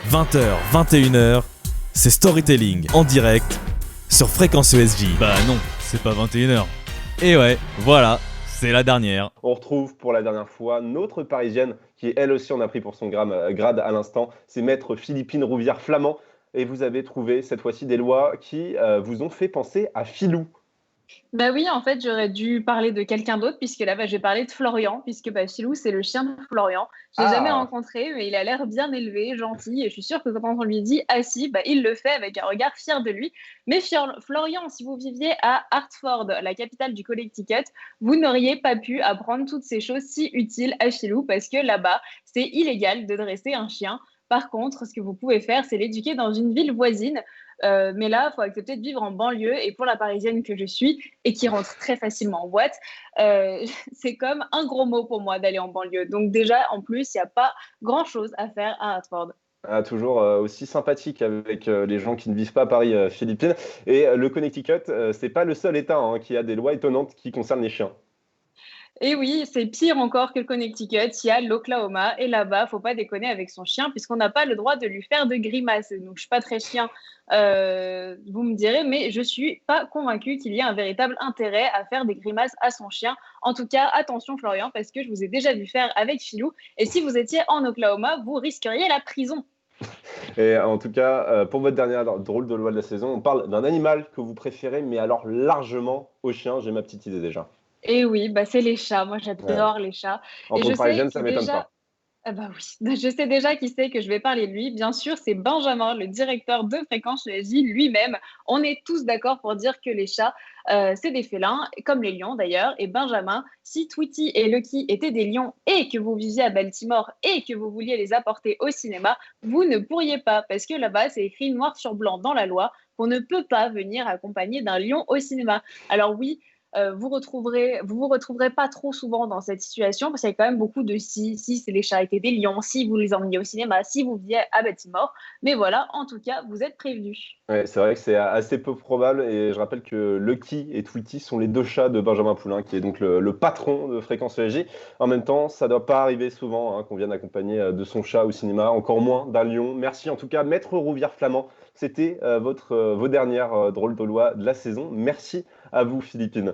20h, 21h, c'est Storytelling en direct sur Fréquence ESJ. Bah non, c'est pas 21h. Et ouais, voilà, c'est la dernière. On retrouve pour la dernière fois notre Parisienne qui, elle aussi, en a pris pour son grade à l'instant. C'est maître Philippine Rouvière-Flamand. Et vous avez trouvé cette fois-ci des lois qui vous ont fait penser à Filou. Bah oui, en fait, j'aurais dû parler de quelqu'un d'autre puisque là, je vais parler de Florian, puisque Filou, c'est le chien de Florian. Je l'ai jamais Ah, rencontré, mais il a l'air bien élevé, gentil, et je suis sûre que quand on lui dit assis, il le fait avec un regard fier de lui. Mais Florian, si vous viviez à Hartford, la capitale du Connecticut, vous n'auriez pas pu apprendre toutes ces choses si utiles à Filou parce que là-bas, c'est illégal de dresser un chien. Par contre, ce que vous pouvez faire, c'est l'éduquer dans une ville voisine. Mais là, il faut accepter de vivre en banlieue. Et pour la Parisienne que je suis et qui rentre très facilement en boîte, c'est comme un gros mot pour moi d'aller en banlieue. Donc déjà, en plus, il n'y a pas grand-chose à faire à Hartford. toujours aussi sympathique avec les gens qui ne vivent pas à Paris, Philippines. Et le Connecticut, c'est pas le seul État qui a des lois étonnantes qui concernent les chiens. Et oui, c'est pire encore que le Connecticut. Il y a l'Oklahoma et là-bas, faut pas déconner avec son chien puisqu'on n'a pas le droit de lui faire de grimaces. Donc, je suis pas très chien, vous me direz, mais je suis pas convaincue qu'il y ait un véritable intérêt à faire des grimaces à son chien. En tout cas, attention Florian, parce que je vous ai déjà vu faire avec Filou. Et si vous étiez en Oklahoma, vous risqueriez la prison. Et en tout cas, pour votre dernière drôle de loi de la saison, on parle d'un animal que vous préférez, mais alors largement au chien. J'ai ma petite idée déjà. Et oui, c'est les chats. Moi, Ouais. j'adore les chats. En Et tant je que sais parisienne, ça qui m'étonne déjà. pas. Ah bah oui, je sais déjà qui c'est que je vais parler de lui. Bien sûr, c'est Benjamin, le directeur de Fréquence ESJ lui-même. On est tous d'accord pour dire que les chats, c'est des félins, comme les lions d'ailleurs. Et Benjamin, si Tweety et Lucky étaient des lions et que vous viviez à Baltimore et que vous vouliez les apporter au cinéma, vous ne pourriez pas, parce que là-bas, c'est écrit noir sur blanc dans la loi qu'on ne peut pas venir accompagner d'un lion au cinéma. Alors oui, vous retrouverez pas trop souvent dans cette situation parce qu'il y a quand même beaucoup de si les chats étaient des lions, si vous les emmeniez au cinéma, si vous viviez à Baltimore. Mais voilà, en tout cas, vous êtes prévenus. Ouais, c'est vrai que c'est assez peu probable. Et je rappelle que Lucky et Tweety sont les deux chats de Benjamin Poulain, qui est donc le patron de Fréquence ESJ. En même temps, ça ne doit pas arriver souvent qu'on vienne accompagner de son chat au cinéma, encore moins d'un lion. Merci en tout cas, Maître Rouvière-Flamand. C'était vos dernières drôles de loi de la saison. Merci à vous, Philippine.